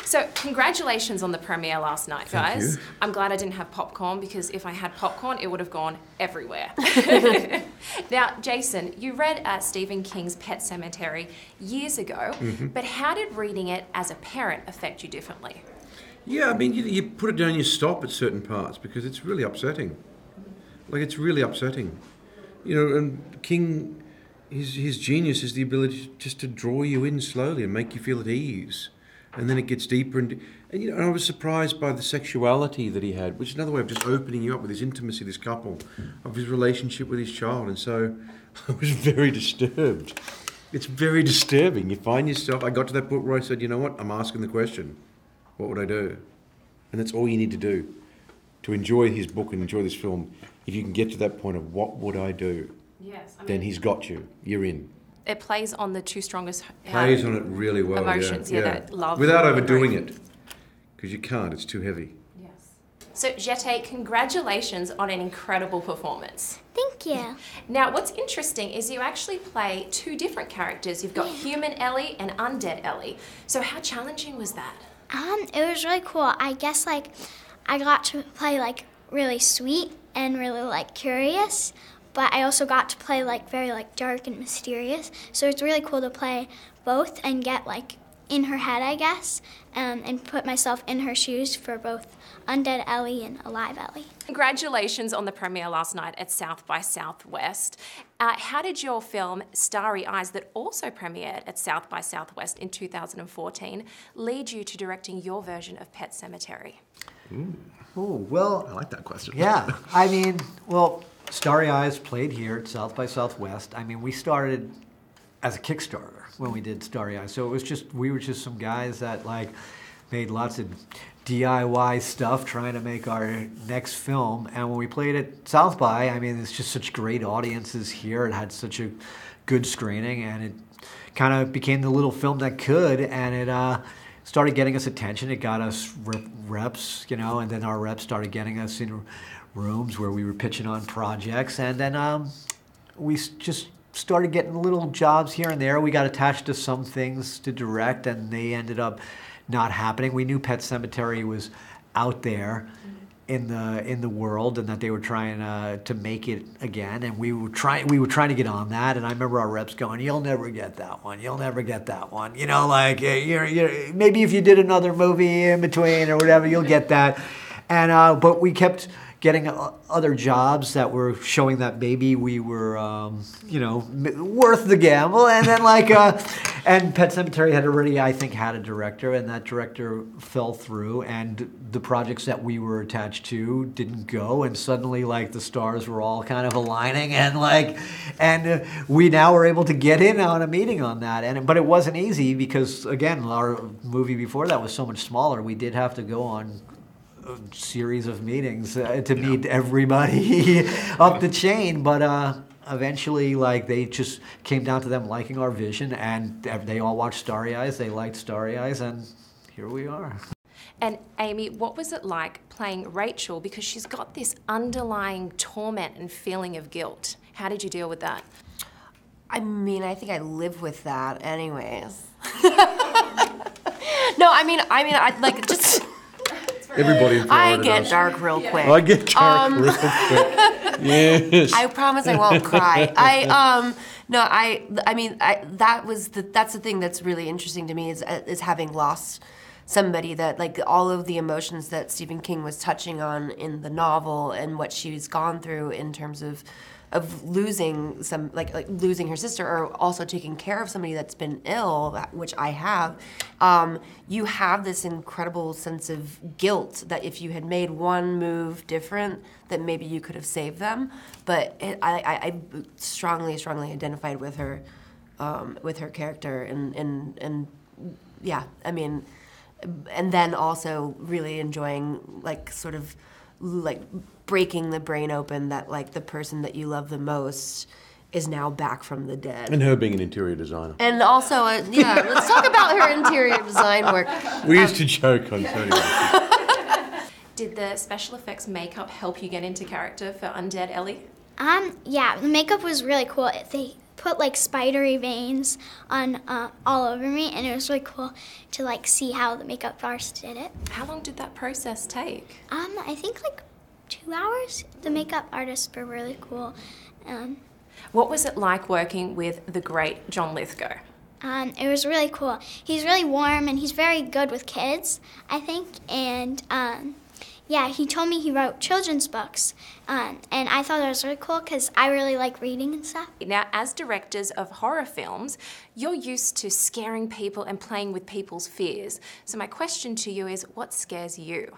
So congratulations on the premiere last night, guys. Thank you. I'm glad I didn't have popcorn, because if I had popcorn, it would have gone everywhere. Now, Jason, you read Stephen King's Pet Sematary years ago, but how did reading it as a parent affect you differently? Yeah, I mean, you put it down, you stop at certain parts because it's really upsetting. Like, it's really upsetting. You know, and King, his genius is the ability just to draw you in slowly and make you feel at ease. And then it gets deeper. And you know, I was surprised by the sexuality that he had, which is another way of just opening you up with his intimacy, this couple, of his relationship with his child. And so I was very disturbed. It's very disturbing. You find yourself, I got to that point where I said, you know what, I'm asking the question. What would I do? And that's all you need to do to enjoy his book and enjoy this film. If you can get to that point of what would I do, Yes, then he's got you. You're in. It plays on the two strongest Plays on it really well. emotions, that love. Without overdoing it, because you can't. It's too heavy. Yes. So Jeté, congratulations on an incredible performance. Thank you. Now, what's interesting is you actually play two different characters. You've got human Ellie and undead Ellie. So how challenging was that? It was really cool. I guess like I got to play like really sweet and really like curious, but I also got to play like very like dark and mysterious. So it's really cool to play both and get like in her head, I guess, and put myself in her shoes for both undead Ellie and alive Ellie. Congratulations on the premiere last night at South by Southwest. How did your film Starry Eyes, that also premiered at South by Southwest in 2014, lead you to directing your version of Pet Sematary? Oh, well, I like that question. yeah. I mean, well, Starry Eyes played here at South by Southwest. I mean, we started as a Kickstarter when we did Starry Eyes. So it was just, we were just some guys that like made lots of DIY stuff trying to make our next film. And when we played at South by, I mean, it's just such great audiences here. It had such a good screening, and it kind of became the little film that could, and it started getting us attention. It got us reps, you know, and then our reps started getting us in rooms where we were pitching on projects, and then we just started getting little jobs here and there. We got attached to some things to direct, and they ended up not happening. We knew Pet Sematary was out there in the world, and that they were trying to make it again, and we were trying to get on that. And I remember our reps going, "You'll never get that one. You'll never get that one. You know, like you're maybe if you did another movie in between or whatever, you'll get that." And but we kept getting other jobs that were showing that maybe we were, you know, worth the gamble. And then like, and Pet Sematary had already, I think, had a director, and that director fell through, and the projects that we were attached to didn't go, and suddenly like the stars were all kind of aligning, and like, and we now were able to get in on a meeting on that. But it wasn't easy because, again, our movie before that was so much smaller. We did have to go on series of meetings to meet everybody up the chain, but eventually like they just came down to them liking our vision, and they all watched Starry Eyes, they liked Starry Eyes, and here we are. And Amy, what was it like playing Rachel, because she's got this underlying torment and feeling of guilt? How did you deal with that? I mean, I think I live with that anyways. No, I mean I like just Everybody in Florida I get does. dark real quick. I get dark real quick. Yes. I promise I won't cry. I mean that's the thing that's really interesting to me is having lost somebody, that like all of the emotions that Stephen King was touching on in the novel and what she's gone through in terms of losing some like losing her sister, or also taking care of somebody that's been ill, which I have. You have this incredible sense of guilt that if you had made one move different, that maybe you could have saved them. But I strongly identified with her character, and yeah, I mean, and then also really enjoying like sort of like breaking the brain open that like the person that you love the most is now back from the dead. And her being an interior designer. And also, yeah, let's talk about her interior design work. We used to joke on Tony. Did the special effects makeup help you get into character for Undead Ellie? Yeah, the makeup was really cool. put like spidery veins on all over me, and it was really cool to like see how the makeup artist did it. How long did that process take? I think like 2 hours. The makeup artists were really cool. What was it like working with the great John Lithgow? It was really cool. He's really warm and he's very good with kids, I think. And yeah, he told me he wrote children's books, and I thought that was really cool because I really like reading and stuff. Now, as directors of horror films, you're used to scaring people and playing with people's fears. So my question to you is, what scares you?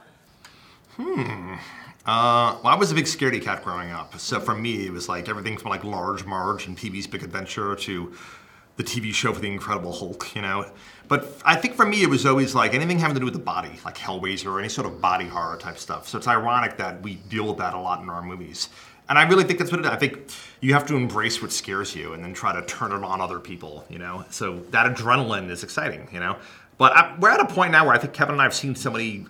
Well, I was a big scaredy cat growing up. So for me, it was like everything from like Large Marge and Pee-wee's Big Adventure to the TV show for the Incredible Hulk, you know? But I think for me, it was always like anything having to do with the body, like Hellraiser or any sort of body horror type stuff. So it's ironic that we deal with that a lot in our movies. And I really think that's what it is. I think you have to embrace what scares you and then try to turn it on other people, you know? So that adrenaline is exciting, you know? But we're at a point now where I think Kevin and I have seen so many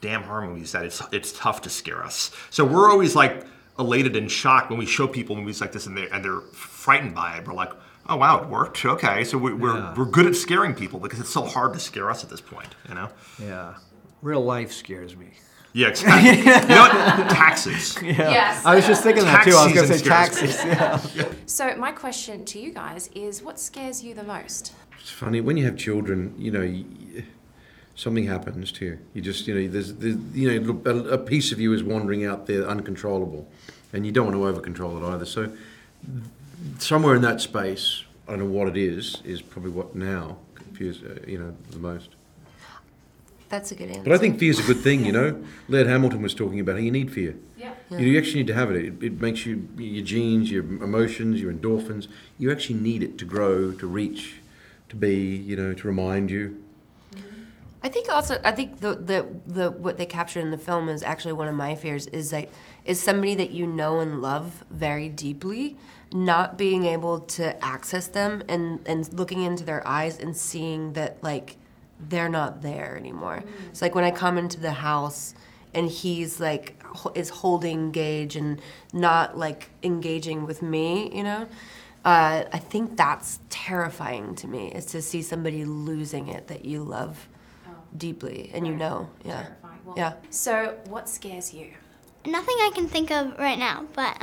damn horror movies that it's tough to scare us. So we're always like elated and shocked when we show people movies like this and they're frightened by it. We're like, oh wow, it worked. Okay, so we're good at scaring people because it's so hard to scare us at this point, you know? Yeah. Real life scares me. Yeah, exactly. You know what? Taxes. Yeah. Yes. I was just thinking that too. I was going to say Tax season taxes. Yeah. So my question to you guys is, what scares you the most? It's funny, when you have children, you know, something happens to you. You just, you know, there's you know, a piece of you is wandering out there uncontrollable, and you don't want to over-control it either. So somewhere in that space, I don't know what it is probably what now confuses, you know, the most. That's a good answer. But I think fear's a good thing, you know. Laird Hamilton was talking about how you need fear. Yeah. You actually need to have it. It makes you, your genes, your emotions, your endorphins, you actually need it to grow, to reach, to be, you know, to remind you. I think the what they captured in the film is actually one of my fears is somebody that you know and love very deeply, not being able to access them and looking into their eyes and seeing that like they're not there anymore. It's like when I come into the house and he's like is holding Gage and not like engaging with me, you know. I think that's terrifying to me, is to see somebody losing it that you love deeply, and you know, yeah. Terrifying. Well, yeah. So what scares you? Nothing I can think of right now, but,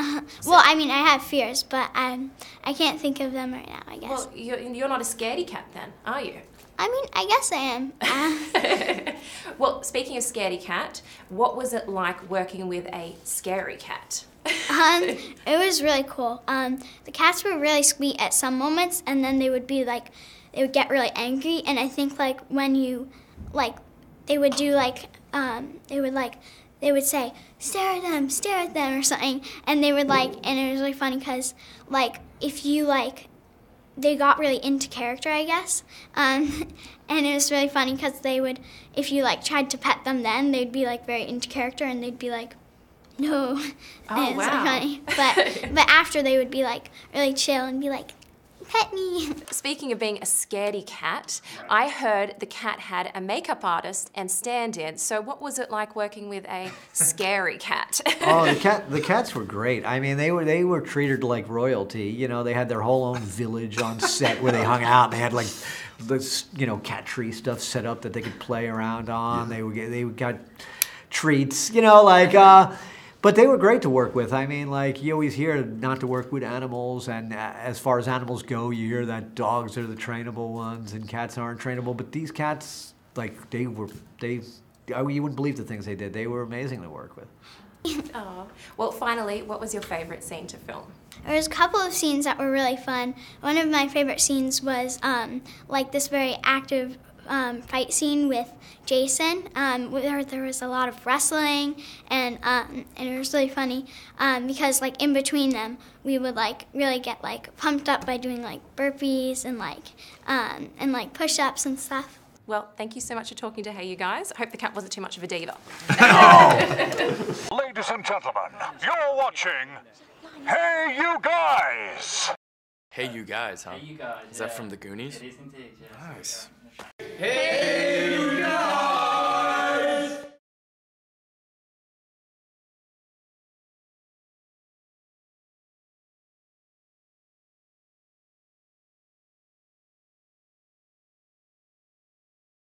well, I mean, I have fears, but I can't think of them right now, I guess. Well, you're not a scaredy cat then, are you? I mean, I guess I am. Well, speaking of scaredy cat, what was it like working with a scary cat? It was really cool. The cats were really sweet at some moments, and then they would get really angry, and I think, like, when you, like, they would do, like, they would say, stare at them, or something, and they would, like, and it was really funny because, like, if you, like, they got really into character, I guess, and it was really funny because they would, if you, like, tried to pet them then, they'd be, like, very into character, and they'd be like, no. Oh, and it was wow. really funny. But after they would be, like, really chill and be like, pet me. Speaking of being a scaredy cat, I heard the cat had a makeup artist and stand-in. So what was it like working with a scary cat? Oh, the cats were great. I mean, they were treated like royalty. You know, they had their whole own village on set where they hung out. And they had like this, you know, cat tree stuff set up that they could play around on. Yeah. They got treats. You know, like. But they were great to work with. I mean, like, you always hear not to work with animals, and as far as animals go, you hear that dogs are the trainable ones and cats aren't trainable. But these cats, like, you wouldn't believe the things they did. They were amazing to work with. Oh. Well, finally, what was your favorite scene to film? There was a couple of scenes that were really fun. One of my favorite scenes was, like, this very active fight scene with Jason, where there was a lot of wrestling, and it was really funny because, like, in between them, we would, like, really get, like, pumped up by doing, like, burpees and push-ups and stuff. Well, thank you so much for talking to Hey You Guys. I hope the cat wasn't too much of a diva. Ladies and gentlemen, you're watching Hey You Guys! Hey You Guys, huh? Hey You Guys. Is that from the Goonies? It is indeed, yes. Nice. Hey